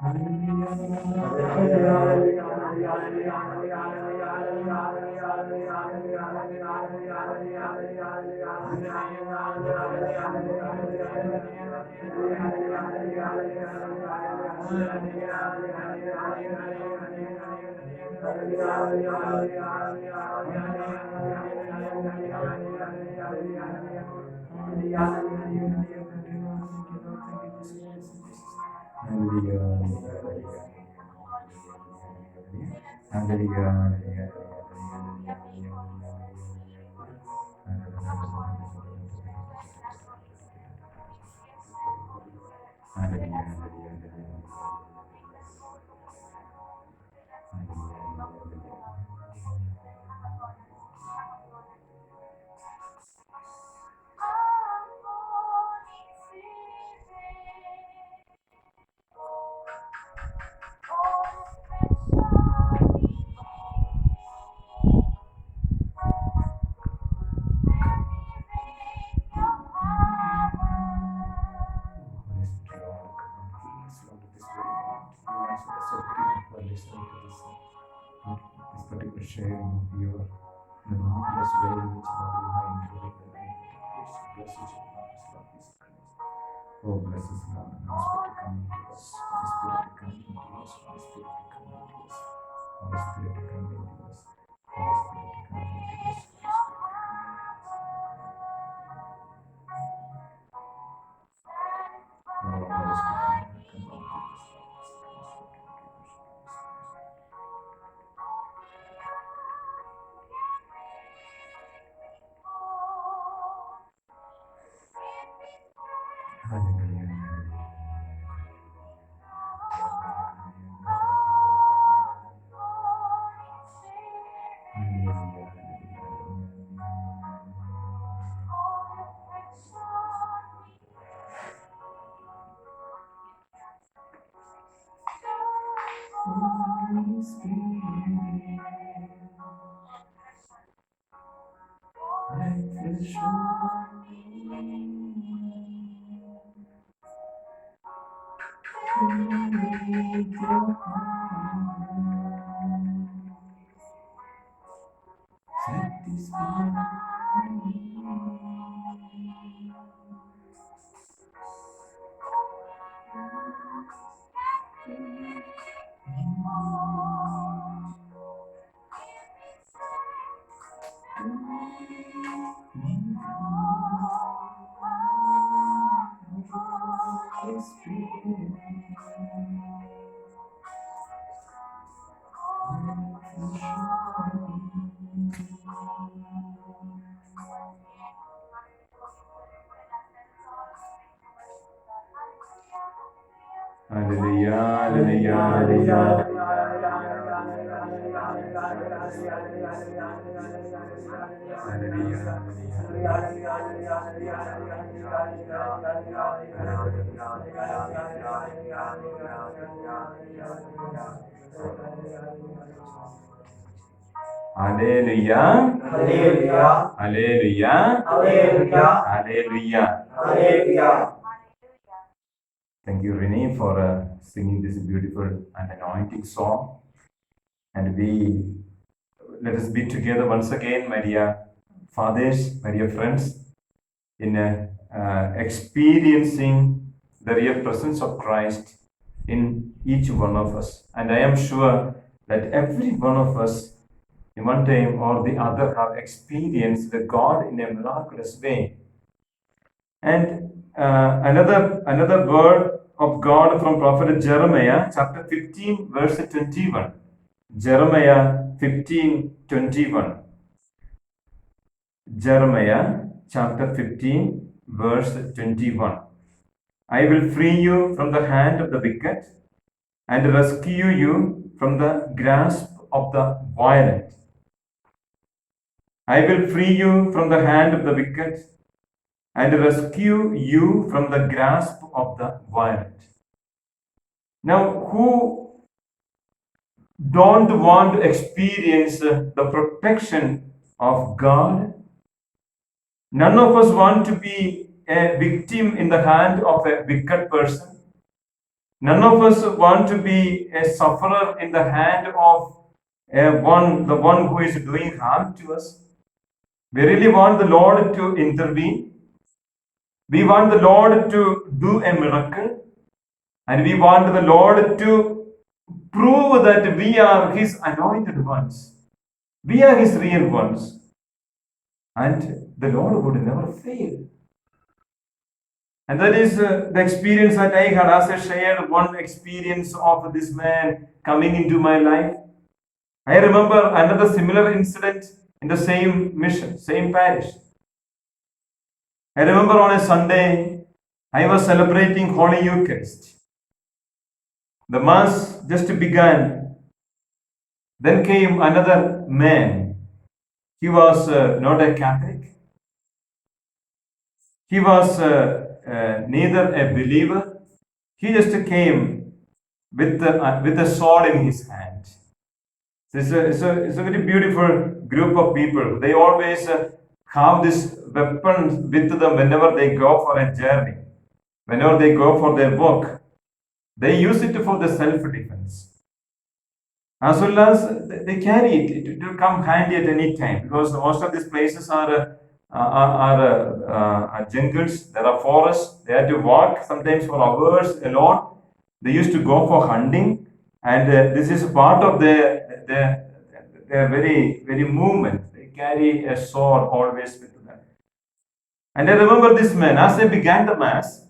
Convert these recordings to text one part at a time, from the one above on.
Hallelujah. Hallelujah. Hallelujah. Hallelujah. Hallelujah. Hallelujah. Thank you, Renee, for singing this beautiful and anointing song. And let us be together once again, my dear fathers, my dear friends, in experiencing the real presence of Christ in each one of us. And I am sure that every one of us, in one time or the other, have experienced the God in a miraculous way. And another word of God from Prophet Jeremiah, chapter 15, verse 21. Jeremiah 15:21. Jeremiah chapter 15, verse 21. I will free you from the hand of the wicked and rescue you from the grasp of the violent. I will free you from the hand of the wicked and rescue you from the grasp of the violent. Now, who don't want to experience the protection of God? None of us want to be a victim in the hand of a wicked person. None of us want to be a sufferer in the hand of the one who is doing harm to us. We really want the Lord to intervene. We want the Lord to do a miracle. And we want the Lord to prove that we are His anointed ones. We are His real ones. And the Lord would never fail. And that is the experience that I had, as I shared one experience of this man coming into my life. I remember another similar incident in the same mission, same parish. I remember on a Sunday, I was celebrating Holy Eucharist. The Mass just began. Then came another man. He was not a Catholic. He was neither a believer. He just came with a sword in his hand. It's a very beautiful group of people. They always have this weapon with them whenever they go for a journey, whenever they go for their work. They use it for the self-defense. As well as they carry it. It will come handy at any time, because most of these places are jungles. There are forests. They have to walk sometimes for hours alone. They used to go for hunting, and this is part of their very movement. They carry a sword always with them. And I remember this man, as I began the Mass,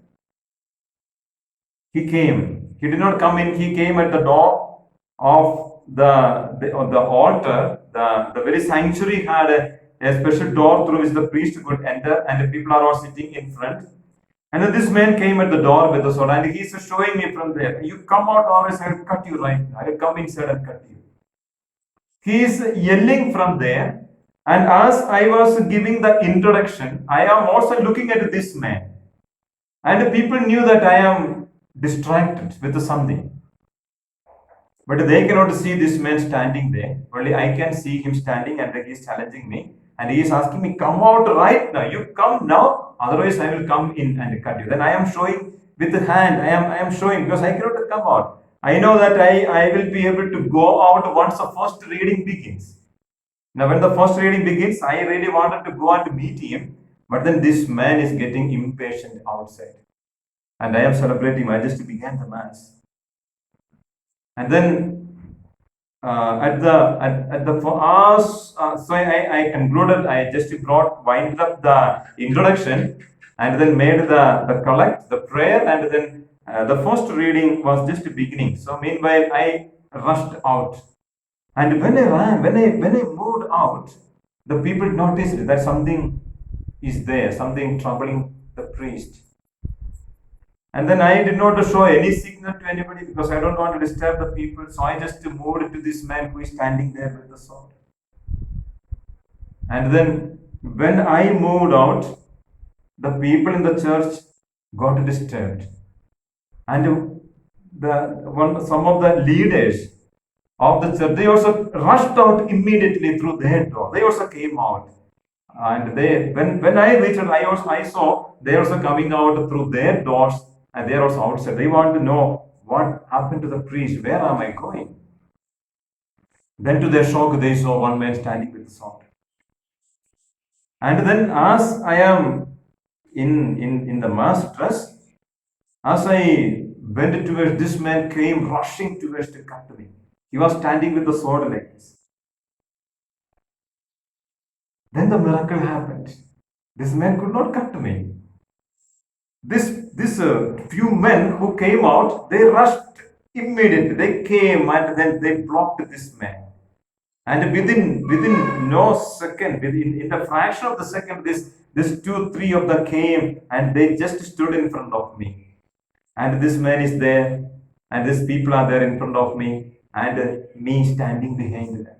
he came. He did not come in. He came at the door of the altar. The very sanctuary had a special door through which the priest could enter, and the people are all sitting in front. And then this man came at the door with the sword, and he's showing me from there, "You come out, or else I'll cut you right now. I'll come inside and cut you." He is yelling from there. And as I was giving the introduction, I am also looking at this man. And people knew that I am distracted with something. But they cannot see this man standing there. Only I can see him standing, and he is challenging me. And he is asking me, "Come out right now. You come now. Otherwise, I will come in and cut you." Then I am showing with the hand. I am showing, because I cannot come out. I know that I will be able to go out once the first reading begins. Now, when the first reading begins, I really wanted to go and meet him. But then this man is getting impatient outside. And I am celebrating. I just began the Mass. And then so I concluded. I just wind up the introduction, and then made the collect, the prayer, and then the first reading was just beginning. So meanwhile, I rushed out, and when I ran, when I moved out, the people noticed that something is there, something troubling the priest. And then I did not show any signal to anybody, because I don't want to disturb the people. So I just moved to this man who is standing there with the sword. And then when I moved out, the people in the church got disturbed. And some of the leaders of the church, they also rushed out immediately through their door. They also came out. And when I reached, I saw they also coming out through their doors. And they are also outside. They want to know what happened to the priest. Where am I going? Then to their shock, they saw one man standing with the sword. And then as I am in the Mass dress, as I went towards, this man came rushing towards to cut me. He was standing with the sword like this. Then the miracle happened. This man could not cut me. This few men who came out, they rushed immediately. They came, and then they blocked this man. And within no second, in the fraction of the second, this 2-3 of them came, and they just stood in front of me. And this man is there, and these people are there in front of me, and me standing behind them.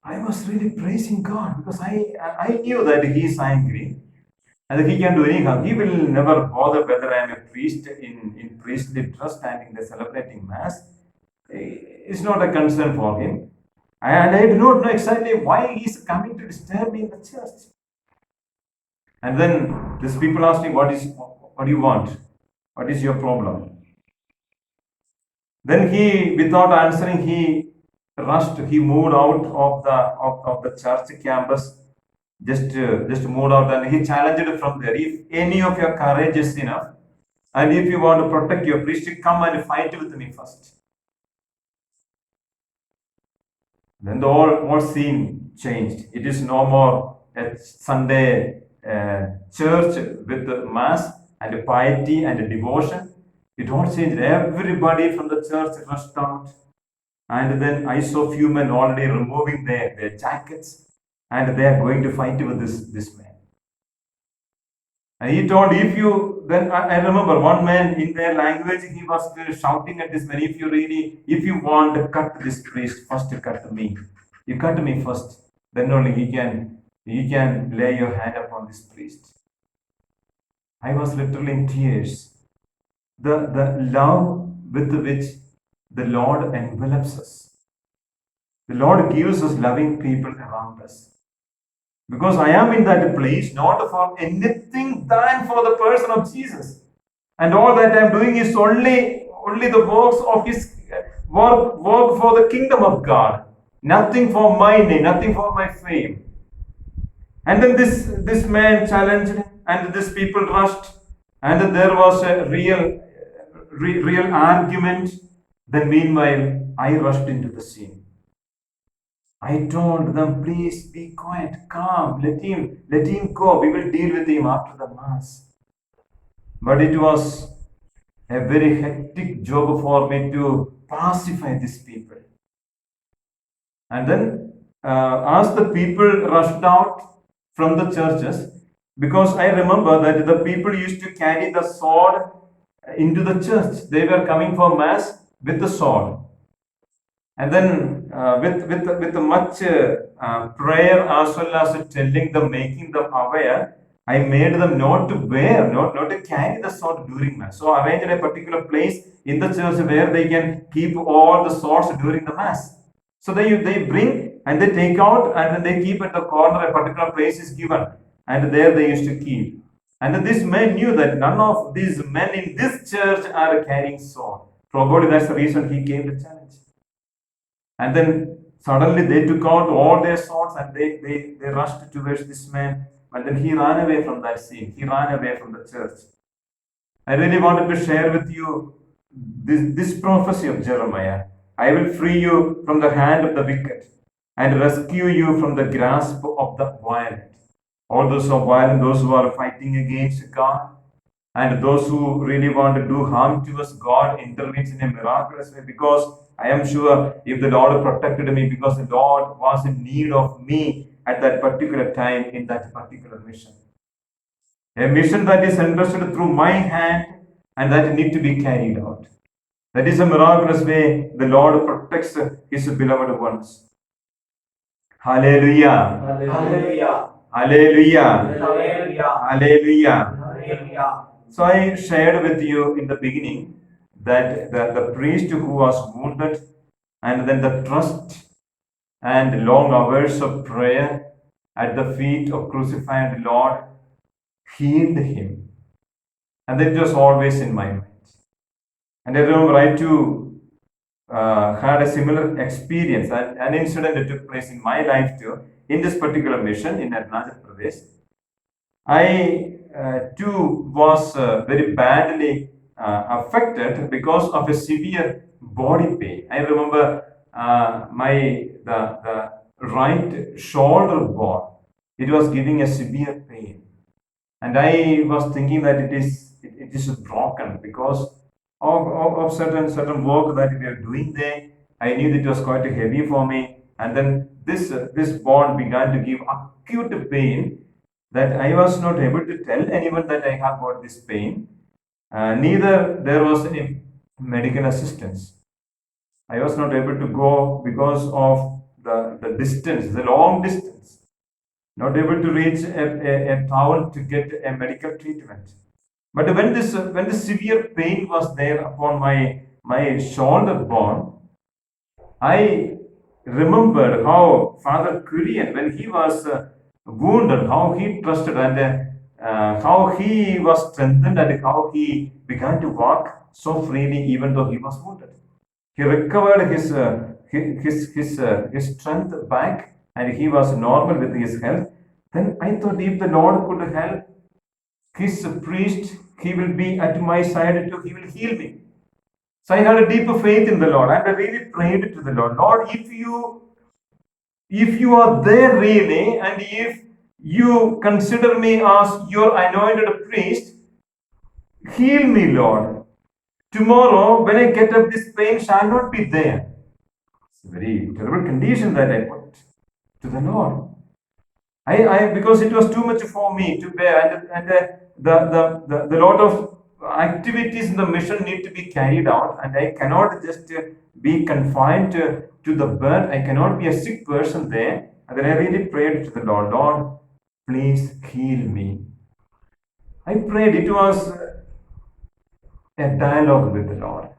I was really praising God, because I knew that He is angry. And He can do any harm. He will never bother whether I am a priest in priestly dress standing there celebrating Mass. It's not a concern for Him. And I do not know exactly why He is coming to disturb me in the church. And then these people asked me, what do you want? What is your problem? Then he, without answering, he rushed. He moved out of the church campus. Just moved out, and he challenged it from there. If any of your courage is enough, and if you want to protect your priesthood, come and fight with me first. Then the whole scene changed. It is no more a Sunday church with the mass and piety and devotion. It all changed. Everybody from the church rushed out. And then I saw few men already removing their jackets, and they are going to fight with this man. And he told, if you, then I remember one man in their language, he was shouting at this man, if you want to cut this priest, first you cut me. You cut me first, then only he can lay your hand upon this priest. I was literally in tears. The love with which the Lord envelops us. The Lord gives us loving people around us. Because I am in that place not for anything than for the person of Jesus. And all that I am doing is only the works of his work for the kingdom of God. Nothing for my name, nothing for my fame. And then this man challenged, and these people rushed, and there was a real argument. Then meanwhile, I rushed into the scene. I told them, please be quiet, calm, let him go. We will deal with him after the mass. But it was a very hectic job for me to pacify these people. And then, as the people rushed out from the churches, because I remember that the people used to carry the sword into the church. They were coming for mass with the sword. And then with much prayer as well as telling them, making them aware, I made them not to carry the sword during mass. So I arranged a particular place in the church where they can keep all the swords during the mass. So they bring and they take out, and then they keep at the corner. A particular place is given, and there they used to keep. And this man knew that none of these men in this church are carrying sword. Probably that's the reason he came to challenge. And then suddenly they took out all their swords and they rushed towards this man. And then he ran away from that scene. He ran away from the church. I really wanted to share with you this prophecy of Jeremiah. I will free you from the hand of the wicked and rescue you from the grasp of the violent. All those who are violent, those who are fighting against God, and those who really want to do harm to us, God intervenes in a miraculous way, because I am sure if the Lord protected me, because the Lord was in need of me at that particular time in that particular mission. A mission that is entrusted through my hand and that need to be carried out. That is a miraculous way the Lord protects his beloved ones. Hallelujah. Hallelujah. Hallelujah. Hallelujah. Hallelujah. Hallelujah. So I shared with you in the beginning that the priest who was wounded, and then the trust and long hours of prayer at the feet of crucified Lord healed him. And that was always in my mind. And I remember I too had a similar experience. An incident that took place in my life too, in this particular mission in Arunachal Pradesh. I too was very badly affected because of a severe body pain. I remember the right shoulder bone, it was giving a severe pain, and I was thinking that it is broken because of certain work that we are doing there. I knew that it was quite heavy for me, and then this bone began to give acute pain that I was not able to tell anyone that I have got this pain. Neither there was any medical assistance. I was not able to go because of the distance, the long distance. Not able to reach a town to get a medical treatment. But when the severe pain was there upon my shoulder bone, I remembered how Father Kurian, when he was wounded, how he trusted, and how he was strengthened and how he began to walk so freely even though he was wounded. He recovered his strength back and he was normal with his health. Then I thought if the Lord could help his priest, he will be at my side too, he will heal me. So I had a deeper faith in the Lord and I really prayed to the Lord, Lord, if you are there really and if you consider me as your anointed priest, heal me, Lord. Tomorrow, when I get up, this pain shall not be there. It's a very terrible condition that I put to the Lord. Because it was too much for me to bear, and the lot of activities in the mission need to be carried out, and I cannot just be confined to the bed. I cannot be a sick person there. And then I really prayed to the Lord, Lord, please heal me. I prayed. It was a dialogue with the Lord,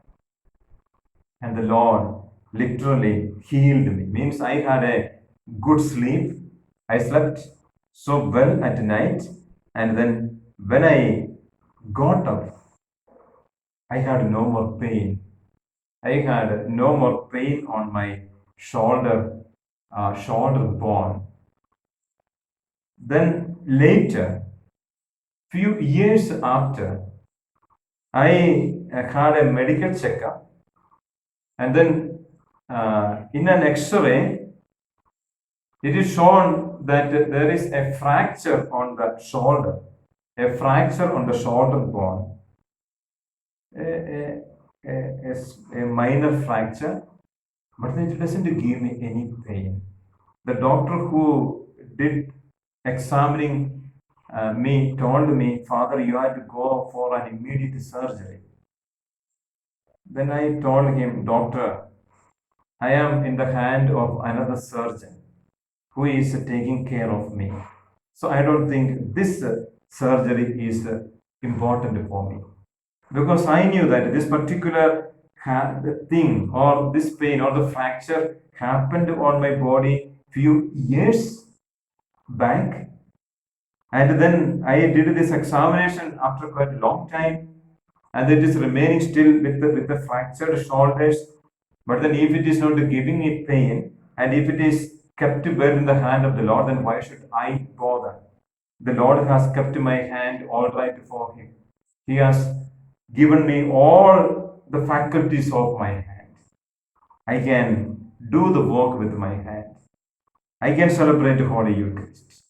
and the Lord literally healed me. Means I had a good sleep. I slept so well at night, and then when I got up, I had no more pain. I had no more pain on my shoulder bone. Then later, few years after, I had a medical checkup, and then in an X-ray, it is shown that there is a fracture on the shoulder, a fracture on the shoulder bone, a minor fracture, but it doesn't give me any pain. The doctor who did examining me told me, Father, you have to go for an immediate surgery. Then I told him, Doctor, I am in the hand of another surgeon who is taking care of me. So I don't think this surgery is important for me. Because I knew that this particular thing or this pain or the fracture happened on my body few years back. And then I did this examination after quite a long time, and it is remaining still with the fractured shoulders. But then if it is not giving me pain, and if it is kept well in the hand of the Lord, then why should I bother? The Lord has kept my hand all right for him. He has given me all the faculties of my hand. I can do the work with my hand. I can celebrate Holy Eucharist.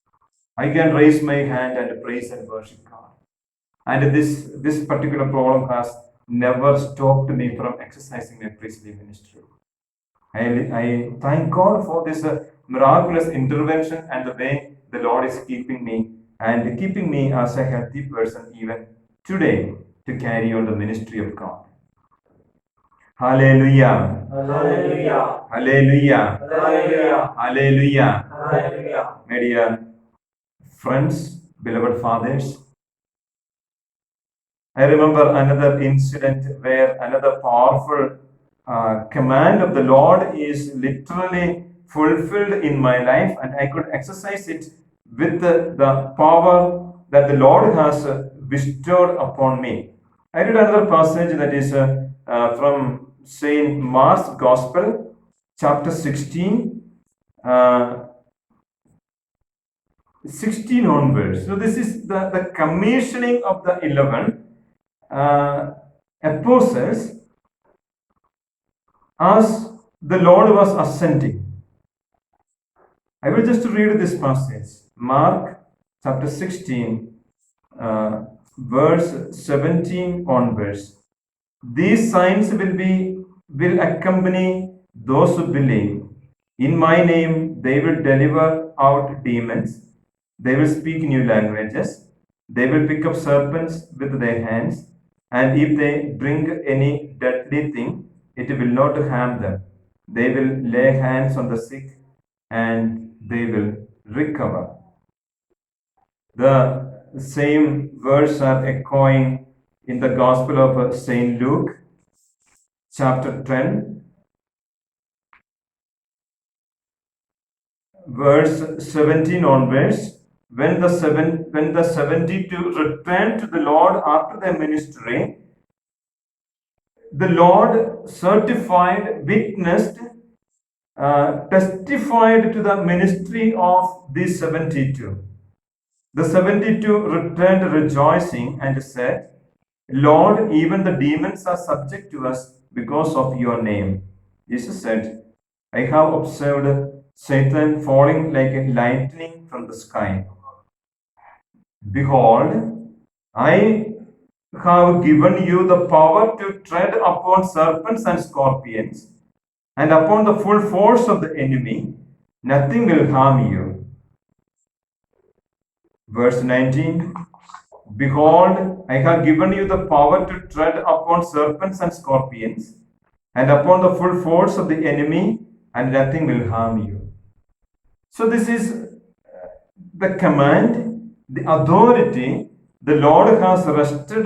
I can raise my hand and praise and worship God. And this particular problem has never stopped me from exercising my priestly ministry. I thank God for this miraculous intervention and the way the Lord is keeping me and keeping me as a healthy person even today to carry on the ministry of God. Hallelujah. Hallelujah. Hallelujah. Hallelujah. Hallelujah. Hallelujah. My dear friends, beloved fathers, I remember another incident where another powerful command of the Lord is literally fulfilled in my life, and I could exercise it with the power that the Lord has bestowed upon me. I read another passage that is from Saint Mark's Gospel, chapter 16. 16 onwards. So this is the commissioning of the 11 apostles as the Lord was ascending. I will just read this passage. Mark chapter 16, verse 17 onwards. These signs will accompany those who believe. In my name they will deliver out demons. They will speak new languages. They will pick up serpents with their hands. And if they drink any deadly thing, it will not harm them. They will lay hands on the sick and they will recover. The same words are echoing in the Gospel of Saint Luke, chapter 10, verse 17 onwards. when the 72 returned to the Lord after their ministry, the Lord certified, witnessed, testified to the ministry of these 72. The 72 returned rejoicing and said, Lord, even the demons are subject to us because of your name. Jesus said, I have observed Satan falling like a lightning from the sky. Behold, I have given you the power to tread upon serpents and scorpions, and upon the full force of the enemy. Nothing will harm you. Verse 19. Behold, I have given you the power to tread upon serpents and scorpions, and upon the full force of the enemy, and nothing will harm you. So, this is the command, the authority the Lord has rested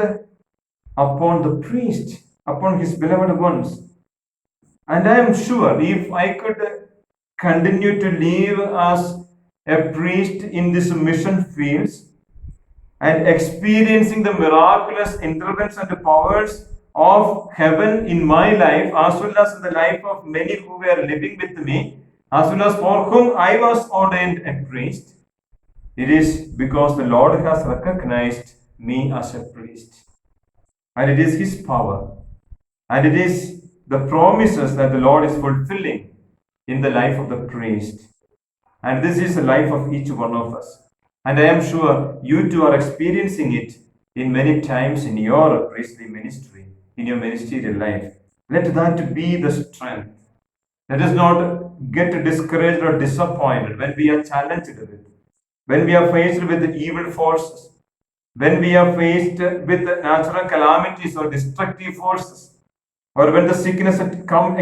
upon the priest, upon his beloved ones. And I am sure if I could continue to live as a priest in these mission fields, and experiencing the miraculous intervention and powers of heaven in my life, as well as in the life of many who were living with me, as well as for whom I was ordained a priest, it is because the Lord has recognized me as a priest. And it is His power, and it is the promises that the Lord is fulfilling in the life of the priest. And this is the life of each one of us. And I am sure you too are experiencing it in many times in your priestly ministry, in your ministerial life. Let that be the strength. Let us not get discouraged or disappointed when we are challenged with, when we are faced with the evil forces, when we are faced with natural calamities or destructive forces, or when the sickness come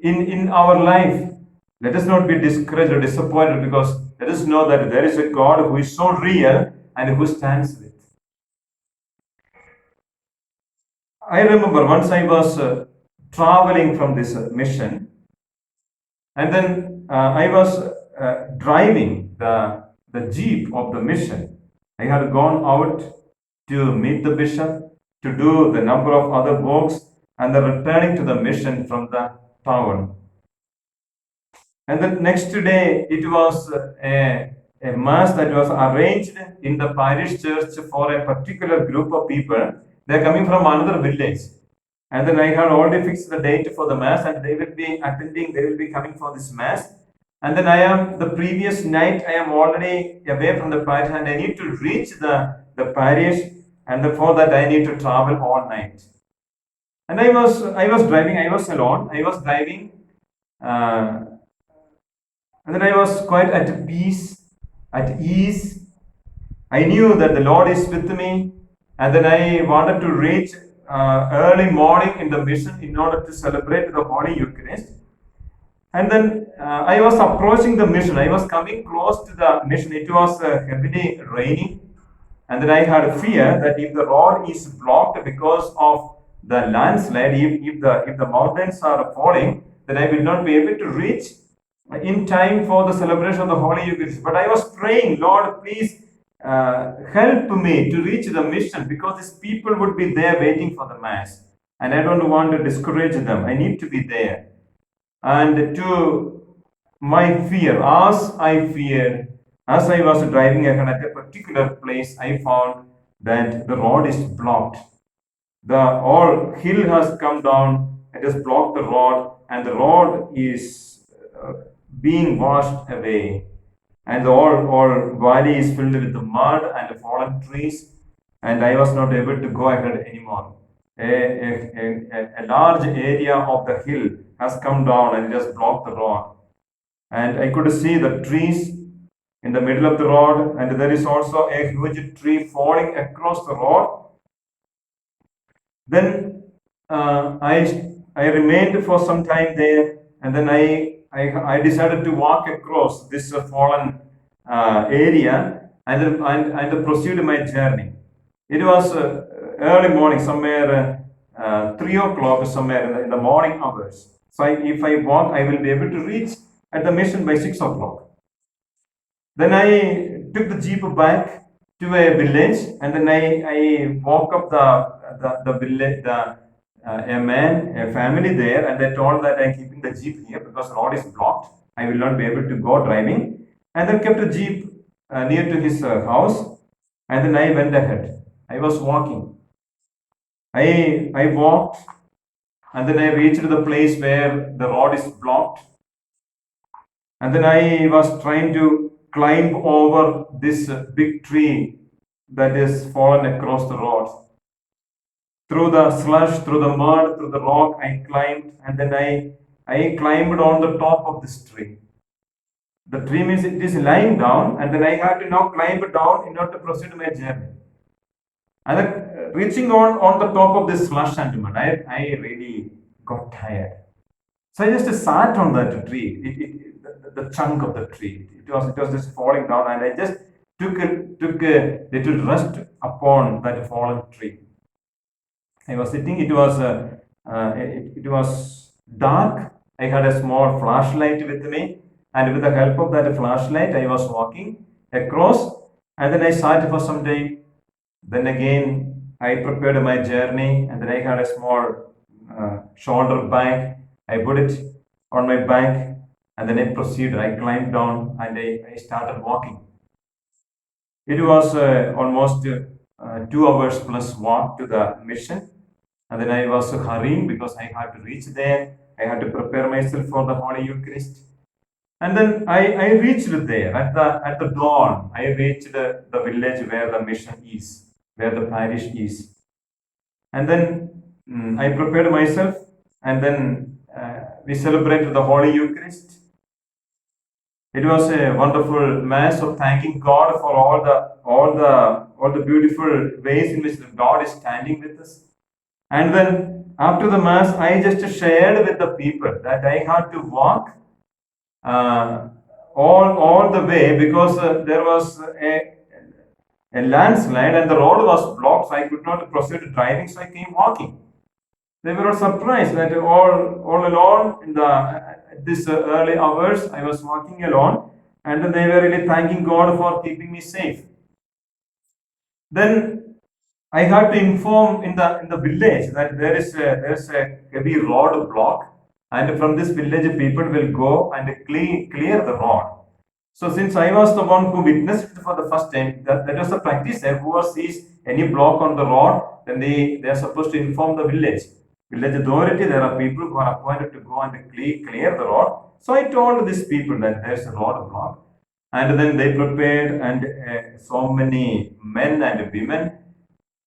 in our life. Let us not be discouraged or disappointed, because let us know that there is a God who is so real and who stands with. I remember once I was traveling from this mission, and then I was driving the jeep of the mission. I had gone out to meet the bishop, to do the number of other works, and then returning to the mission from the town. And the next day, it was a mass that was arranged in the parish church for a particular group of people. They are coming from another village. And then I had already fixed the date for the mass, and they will be attending, they will be coming for this mass. And then the previous night, I am already away from the parish, and I need to reach the parish, and for that I need to travel all night. And I was driving, I was alone, I was driving. And then I was quite at peace, at ease. I knew that the Lord is with me, and then I wanted to reach early morning in the mission in order to celebrate the Holy Eucharist. And then I was approaching the mission. I was coming close to the mission. It was heavily raining, and then I had fear that if the road is blocked because of the landslide, if the mountains are falling, then I will not be able to reach in time for the celebration of the Holy Eucharist. But I was praying, Lord, please help me to reach the mission, because these people would be there waiting for the Mass. And I don't want to discourage them. I need to be there. And to my fear, as I feared, as I was driving ahead at a particular place, I found that the road is blocked. The all hill has come down, it has blocked the road, and the road is being washed away, and the all valley is filled with the mud and fallen trees, and I was not able to go ahead anymore. A large area of the hill has come down and just blocked the road, and I could see the trees in the middle of the road, and there is also a huge tree falling across the road. Then I remained for some time there, and then I decided to walk across this fallen area and proceed my journey. It was early morning, somewhere 3 o'clock, somewhere in the morning hours. So if I walk, I will be able to reach at the mission by 6 o'clock. Then I took the jeep back to a village, and then I walk up the village, a family there, and they told that I'm keeping the jeep here because the road is blocked. I will not be able to go driving, and then kept the jeep near to his house, and then I went ahead. I was walking. I walked, and then I reached the place where the road is blocked, and then I was trying to climb over this big tree that is fallen across the road. Through the slush, through the mud, through the rock, I climbed, and then I climbed on the top of this tree. The tree means it is lying down, and then I had to now climb down in order to proceed my journey. And then reaching on the top of this slush and mud, I really got tired. So I just sat on that tree, the chunk of the tree. It was just falling down, and I just took a little rest upon that fallen tree. I was sitting. It was dark. I had a small flashlight with me, and with the help of that flashlight, I was walking across, and then I sat for some time. Then again, I prepared my journey, and then I had a small shoulder bag. I put it on my back, and then I proceeded. I climbed down, and I started walking. It was almost 2 hours plus walk to the mission, and then I was hurrying because I had to reach there. I had to prepare myself for the Holy Eucharist. And then I reached there at the dawn. I reached the village where the mission is, where the parish is. And then I prepared myself, and then we celebrated the Holy Eucharist. It was a wonderful mass of thanking God for all the beautiful ways in which God is standing with us. And then after the mass, I just shared with the people that I had to walk uh, all the way because there was a landslide and the road was blocked, so I could not proceed driving, so I came walking. They were all surprised that all alone in this early hours I was walking alone, and they were really thanking God for keeping me safe. Then I had to inform in the village that there is a heavy road block, and from this village people will go and clear the road. So since I was the one who witnessed it for the first time, that was the practice. Whoever sees any block on the road, then they are supposed to inform the village authority. There are people who are appointed to go and clear the road. So I told these people that there's a road block, and then they prepared, and so many men and women,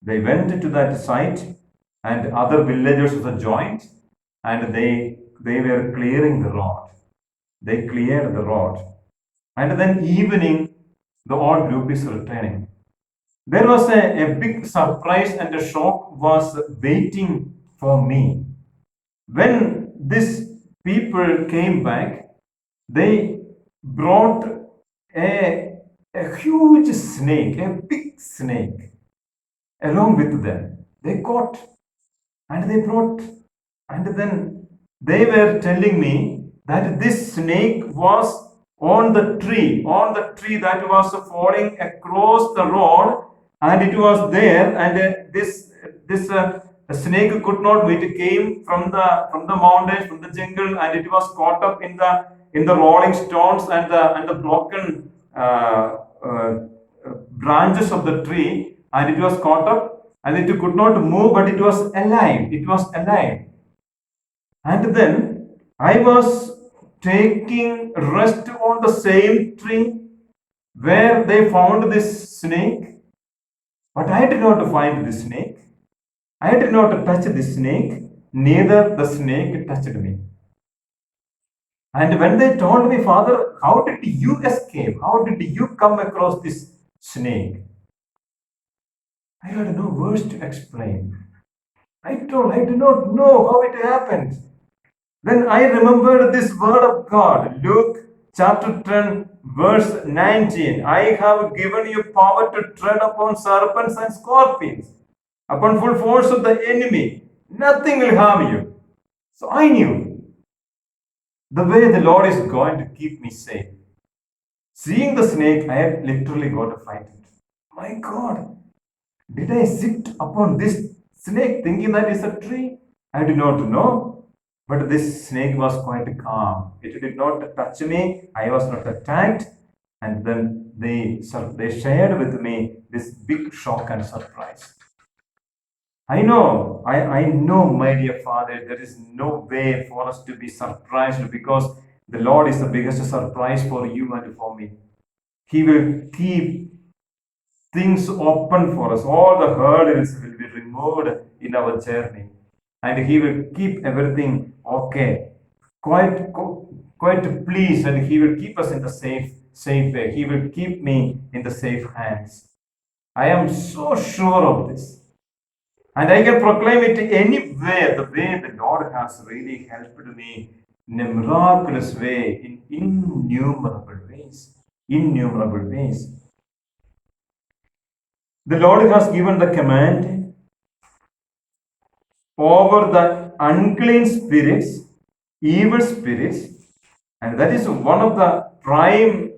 they went to that site, and other villagers also joined, and they were clearing the road. They cleared the road, and then evening, the whole group is returning. There was a big surprise and a shock was waiting for me. When these people came back, they brought a huge snake, a big snake, along with them. They caught and they brought, and then they were telling me that this snake was on the tree that was falling across the road, and it was there, and this snake could not wait. It came from the mountains, from the jungle, and it was caught up in the rolling stones and the broken branches of the tree, and it was caught up, and it could not move, but it was alive. It was alive. And then I was taking rest on the same tree where they found this snake, but I did not find the snake. I did not touch the snake, neither the snake touched me. And when they told me, Father, how did you escape? How did you come across this snake? I had no words to explain. I do not know how it happened. Then I remembered this word of God, Luke chapter 10, verse 19. I have given you power to tread upon serpents and scorpions, upon full force of the enemy. Nothing will harm you. So I knew the way the Lord is going to keep me safe. Seeing the snake, I had literally got frightened. My God, did I sit upon this snake thinking that is a tree? I did not know. But this snake was quite calm. It did not touch me. I was not attacked. And then they shared with me this big shock and surprise. I know, my dear Father, there is no way for us to be surprised because the Lord is the biggest surprise for you and for me. He will keep things open for us. All the hurdles will be removed in our journey, and He will keep everything okay, quite quite pleased, and He will keep us in the safe way. He will keep me in the safe hands. I am so sure of this. And I can proclaim it anywhere, the way the Lord has really helped me in a miraculous way, in innumerable ways. Innumerable ways. The Lord has given the command over the unclean spirits, evil spirits, and that is one of the prime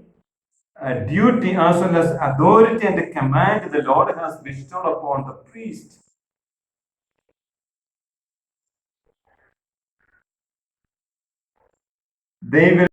duty as well as authority and command the Lord has bestowed upon the priest. They will